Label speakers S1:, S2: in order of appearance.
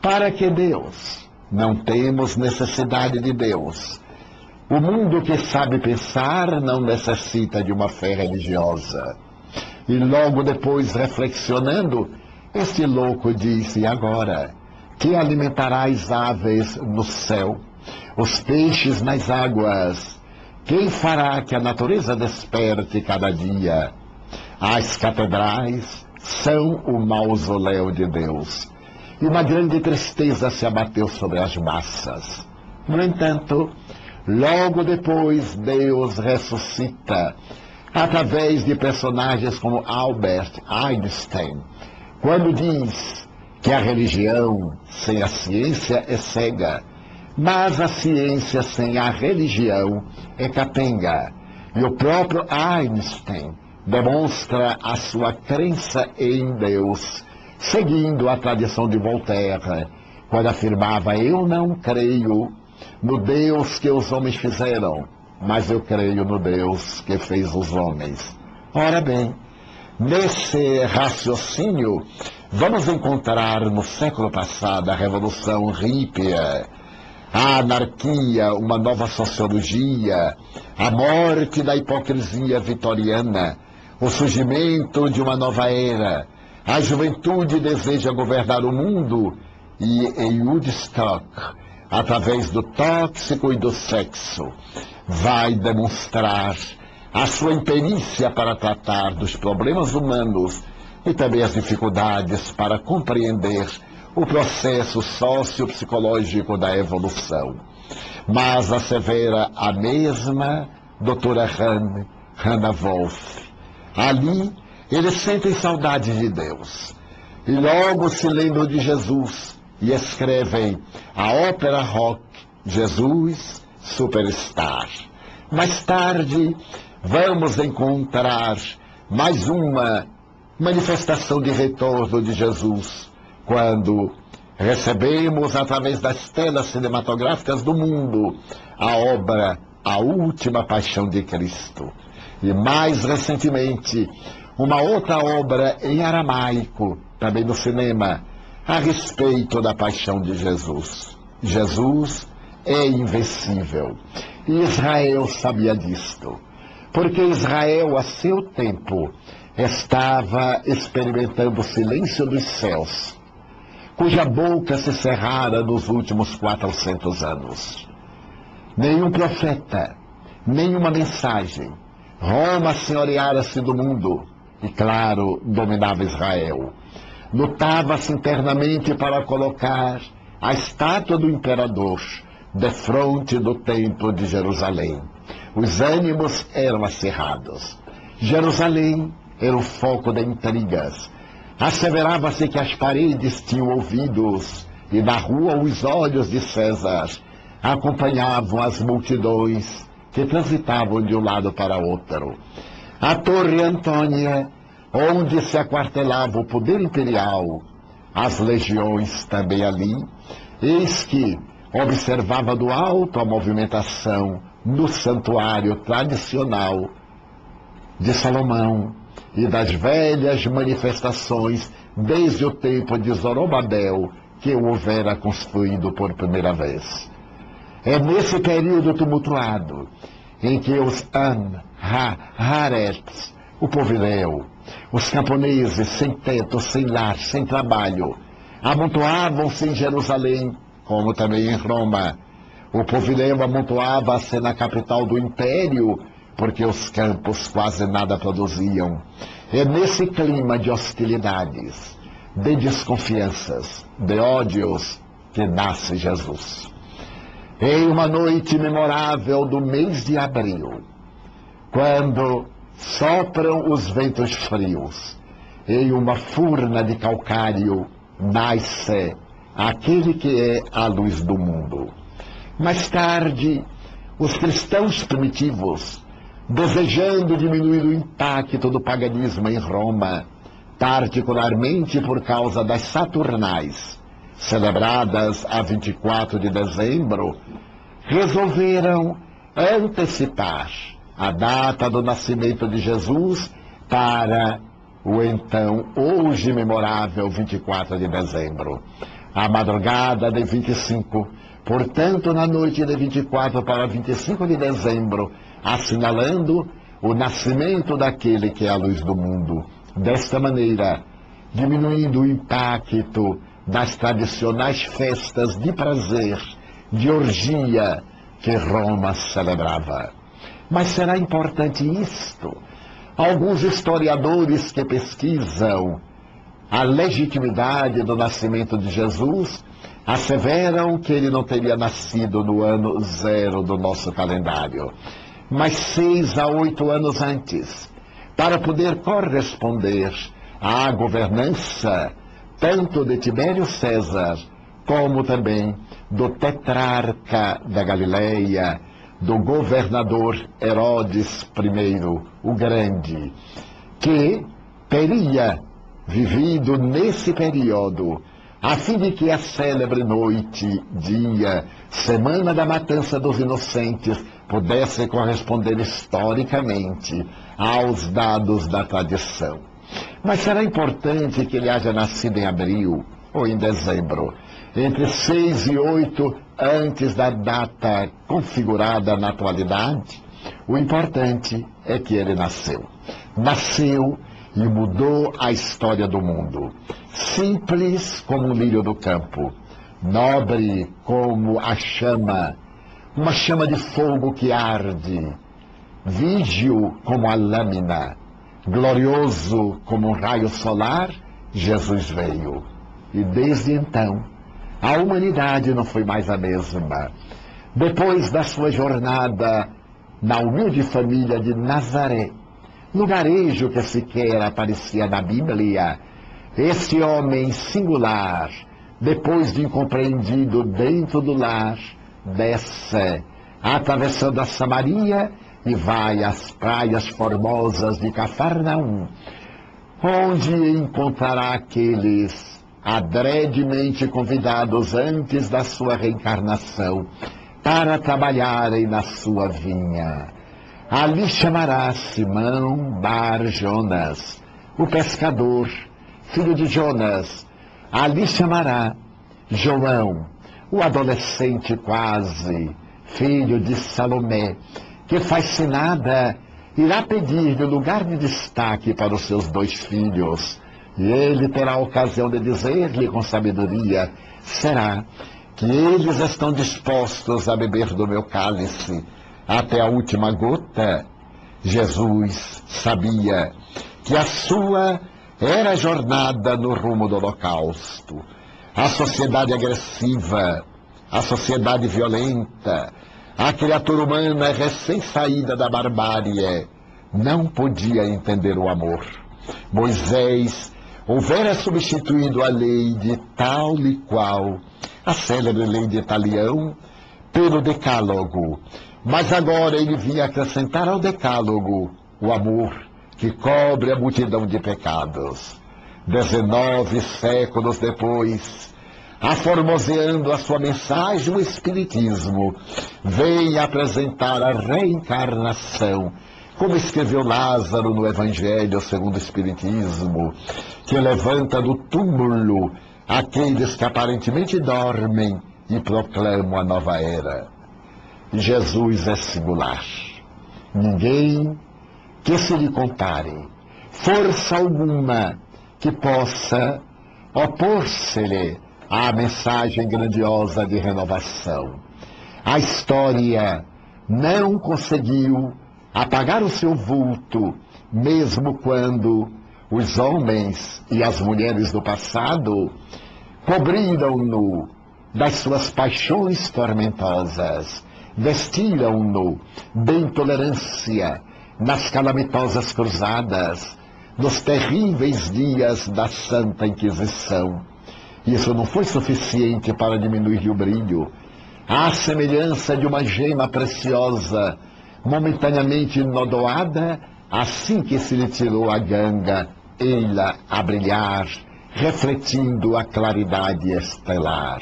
S1: Para que Deus? Não temos necessidade de Deus. O mundo que sabe pensar não necessita de uma fé religiosa. E logo depois, reflexionando, este louco disse: e agora? Que alimentará as aves no céu, os peixes nas águas? Quem fará que a natureza desperte cada dia? As catedrais são o mausoléu de Deus. E uma grande tristeza se abateu sobre as massas. No entanto, logo depois, Deus ressuscita através de personagens como Albert Einstein, quando diz que a religião sem a ciência é cega, mas a ciência sem a religião é capenga. E o próprio Einstein demonstra a sua crença em Deus, seguindo a tradição de Voltaire, quando afirmava: eu não creio no Deus que os homens fizeram, mas eu creio no Deus que fez os homens. Ora bem, nesse raciocínio, vamos encontrar no século passado a Revolução Hippie, a anarquia, uma nova sociologia, a morte da hipocrisia vitoriana, o surgimento de uma nova era. A juventude deseja governar o mundo e em Woodstock, através do tóxico e do sexo, vai demonstrar a sua imperícia para tratar dos problemas humanos e também as dificuldades para compreender o processo sociopsicológico da evolução. Mas assevera a mesma doutora Hannah Wolff. Ali, eles sentem saudade de Deus e logo se lembram de Jesus e escrevem a ópera rock Jesus Superstar. Mais tarde, vamos encontrar mais uma manifestação de retorno de Jesus, quando recebemos, através das telas cinematográficas do mundo, a obra A Última Paixão de Cristo. E mais recentemente, uma outra obra em aramaico, também no cinema, a respeito da paixão de Jesus. Jesus é invencível. E Israel sabia disto, porque Israel, a seu tempo, estava experimentando o silêncio dos céus, cuja boca se cerrara nos últimos 400 anos. Nenhum profeta, nenhuma mensagem. Roma senhoreara-se do mundo e, claro, dominava Israel. Lutava-se internamente para colocar a estátua do imperador defronte do templo de Jerusalém. Os ânimos eram acirrados. Jerusalém era o foco de intrigas. Asseverava-se que as paredes tinham ouvidos e na rua os olhos de César acompanhavam as multidões que transitavam de um lado para outro. A Torre Antônia, onde se aquartelava o poder imperial, as legiões também ali, eis que observava do alto a movimentação no santuário tradicional de Salomão e das velhas manifestações desde o tempo de Zorobabel que o houvera construído por primeira vez. É nesse período tumultuado em que os Harets, o povileu, os camponeses sem teto, sem lar, sem trabalho, amontoavam-se em Jerusalém, como também em Roma. O povileu amontoava-se na capital do império, porque os campos quase nada produziam. É nesse clima de hostilidades, de desconfianças, de ódios, que nasce Jesus. Em uma noite memorável do mês de abril, quando sopram os ventos frios, em uma furna de calcário nasce aquele que é a luz do mundo. Mais tarde, os cristãos primitivos, desejando diminuir o impacto do paganismo em Roma, particularmente por causa das Saturnais, celebradas a 24 de dezembro, resolveram antecipar a data do nascimento de Jesus para o então hoje memorável 24 de dezembro. a madrugada de 25, portanto, na noite de 24 para 25 de dezembro, assinalando o nascimento daquele que é a luz do mundo. Desta maneira, diminuindo o impacto das tradicionais festas de prazer, de orgia que Roma celebrava. Mas será importante isto? Alguns historiadores que pesquisam a legitimidade do nascimento de Jesus asseveram que ele não teria nascido no ano 0 do nosso calendário, mas 6 a 8 anos antes, para poder corresponder à governança tanto de Tibério César, como também do tetrarca da Galileia, do governador Herodes I, o Grande, que teria vivido nesse período, a fim de que a célebre noite, dia, semana da matança dos inocentes, pudesse corresponder historicamente aos dados da tradição. Mas será importante que ele haja nascido em abril ou em dezembro, entre 6 e 8 antes da data configurada na atualidade? O importante é que ele nasceu. Nasceu e mudou a história do mundo. Simples como um lírio do campo, nobre como a chama, uma chama de fogo que arde, vígio como a lâmina, glorioso como um raio solar, Jesus veio. E desde então, a humanidade não foi mais a mesma. Depois da sua jornada na humilde família de Nazaré, lugarejo que sequer aparecia na Bíblia, esse homem singular, depois de incompreendido dentro do lar, desce, atravessando a Samaria, e vai às praias formosas de Cafarnaum, onde encontrará aqueles adredemente convidados antes da sua reencarnação para trabalharem na sua vinha. Ali chamará Simão Bar Jonas, o pescador, filho de Jonas. Ali chamará João, o adolescente quase, filho de Salomé, que fascinada irá pedir-lhe lugar de destaque para os seus 2 filhos. E ele terá a ocasião de dizer-lhe com sabedoria: será que eles estão dispostos a beber do meu cálice até a última gota? Jesus sabia que a sua era a jornada no rumo do holocausto. A sociedade agressiva, a sociedade violenta, a criatura humana recém-saída da barbárie não podia entender o amor. Moisés houvera substituído a lei de tal e qual, a célebre lei de Italião, pelo decálogo, mas agora ele vinha acrescentar ao decálogo o amor que cobre a multidão de pecados. 19 séculos depois, aformoseando a sua mensagem, o Espiritismo vem apresentar a reencarnação, como escreveu Lázaro no Evangelho segundo o Espiritismo, que levanta do túmulo aqueles que aparentemente dormem e proclamam a nova era. Jesus é singular. Ninguém que se lhe compare, força alguma que possa opor-se-lhe à mensagem grandiosa de renovação. A história não conseguiu apagar o seu vulto, mesmo quando os homens e as mulheres do passado cobriram-no das suas paixões tormentosas, vestiram-no de intolerância nas calamitosas cruzadas, nos terríveis dias da Santa Inquisição. Isso não foi suficiente para diminuir o brilho. À semelhança de uma gema preciosa, momentaneamente enodoada, assim que se lhe tirou a ganga, ei-la a brilhar, refletindo a claridade estelar.